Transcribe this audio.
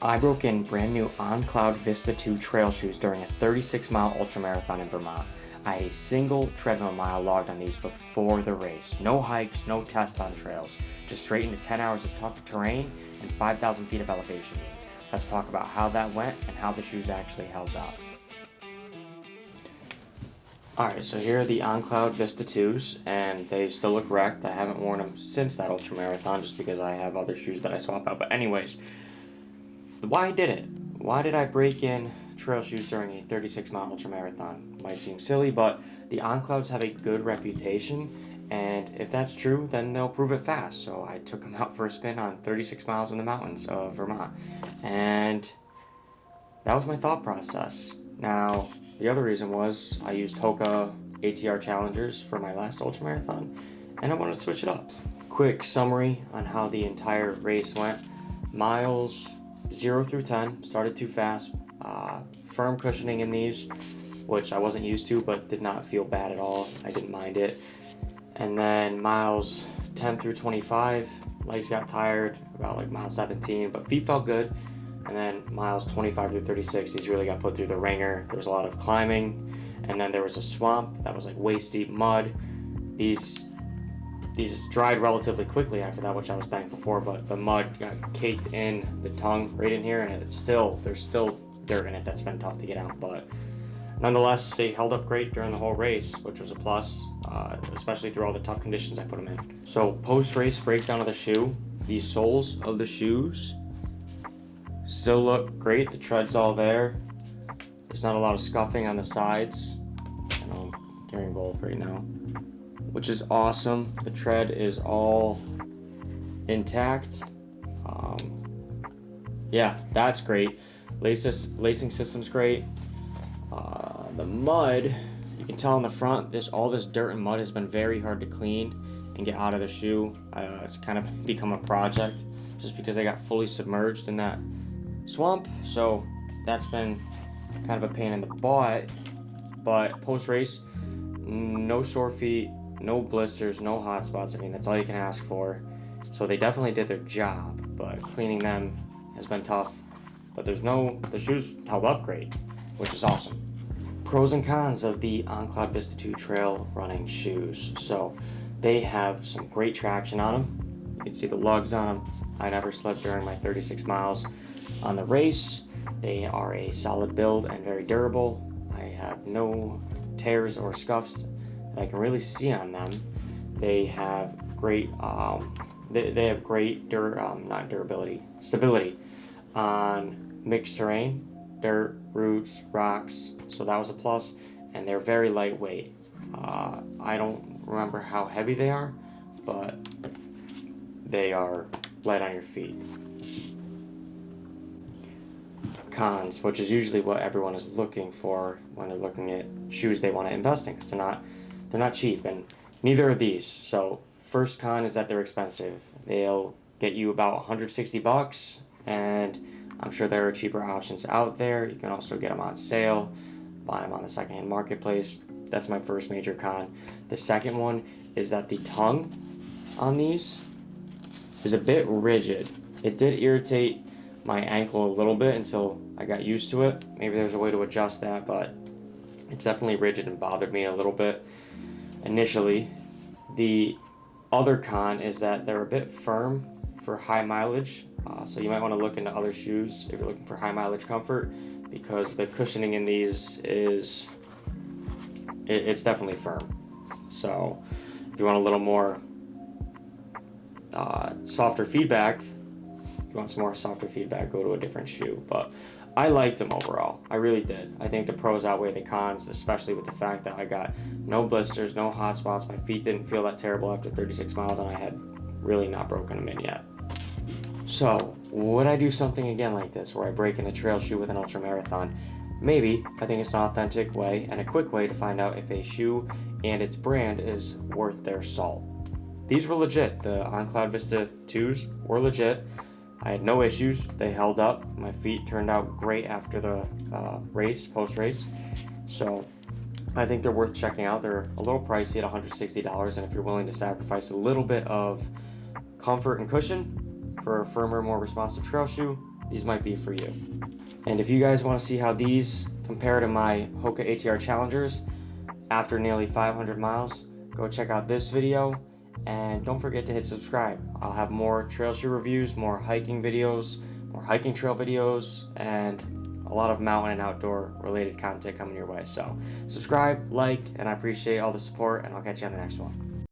I broke in brand new On Cloudvista 2 trail shoes during a 36-mile ultramarathon in Vermont. I had a single treadmill mile logged on these before the race. No hikes, no test on trails. Just straight into 10 hours of tough terrain and 5,000 feet of elevation gain. Let's talk about how that went and how the shoes actually held up. Alright, so here are the On Cloudvista 2s, and they still look wrecked. I haven't worn them since that ultramarathon just because I have other shoes that I swap out. But anyways, why did it? Why did I break in trail shoes during a 36-mile ultramarathon? Might seem silly, but the On Clouds have a good reputation, and if that's true, then they'll prove it fast. So I took them out for a spin on 36 miles in the mountains of Vermont, and that was my thought process. Now, the other reason was I used Hoka ATR Challengers for my last ultramarathon, and I wanted to switch it up. Quick summary on how the entire race went. Miles 0 through 10, started too fast. Firm cushioning in these, which I wasn't used to, but did not feel bad at all. I didn't mind it. And then miles 10 through 25, legs got tired about like mile 17, but feet felt good. And then miles 25 through 36, these really got put through the ringer. There was a lot of climbing, and then there was a swamp that was like waist deep mud. These dried relatively quickly after that, which I was thankful for, but the mud got caked in the tongue right in here, and there's still dirt in it that's been tough to get out. But nonetheless, they held up great during the whole race, which was a plus, especially through all the tough conditions I put them in. So post-race breakdown of the shoe, the soles of the shoes still look great. The tread's all there. There's not a lot of scuffing on the sides. I know I'm carrying both right now, which is awesome. The tread is all intact. Yeah, that's great. Lacing system's great. The mud, you can tell on the front, all this dirt and mud has been very hard to clean and get out of the shoe. It's kind of become a project just because I got fully submerged in that swamp. So that's been kind of a pain in the butt. But post-race, no sore feet, no blisters, no hot spots. I mean, that's all you can ask for. So they definitely did their job, but cleaning them has been tough. But the shoes held up great, which is awesome. Pros and cons of the On Cloudvista 2 trail running shoes. So they have some great traction on them. You can see the lugs on them. I never slept during my 36 miles on the race. They are a solid build and very durable. I have no tears or scuffs that I can really see on them. They have great stability on mixed terrain, dirt, roots, rocks. So that was a plus, and they're very lightweight. I don't remember how heavy they are, but they are light on your feet. Cons, which is usually what everyone is looking for when they're looking at shoes they want to invest in, because they're not cheap, and neither are these. So first con is that they're expensive. They'll get you about 160 bucks, and I'm sure there are cheaper options out there. You can also get them on sale, buy them on the secondhand marketplace. That's my first major con. The second one is that the tongue on these is a bit rigid. It did irritate my ankle a little bit until I got used to it. Maybe there's a way to adjust that, but it's definitely rigid and bothered me a little bit initially. The other con is that they're a bit firm for high mileage, so you might want to look into other shoes if you're looking for high mileage comfort, because the cushioning in these it's definitely firm. So if you want a little more softer feedback, if you want some more softer feedback, go to a different shoe. But I liked them overall. I really did. I think the pros outweigh the cons, especially with the fact that I got no blisters, no hot spots. My feet didn't feel that terrible after 36 miles, and I had really not broken them in yet. So, would I do something again like this, where I break in a trail shoe with an ultramarathon? Maybe. I think it's an authentic way and a quick way to find out if a shoe and its brand is worth their salt. These were legit. The On Cloudvista 2s were legit. I had no issues. They held up. My feet turned out great after the post-race. So I think they're worth checking out. They're a little pricey at $160, and if you're willing to sacrifice a little bit of comfort and cushion for a firmer, more responsive trail shoe, these might be for you. And if you guys want to see how these compare to my Hoka ATR Challengers after nearly 500 miles, go check out this video, and don't forget to hit subscribe. I'll have more trail shoe reviews, more hiking videos, more hiking trail videos, and a lot of mountain and outdoor related content coming your way. So subscribe, like, and I appreciate all the support, and I'll catch you on the next one.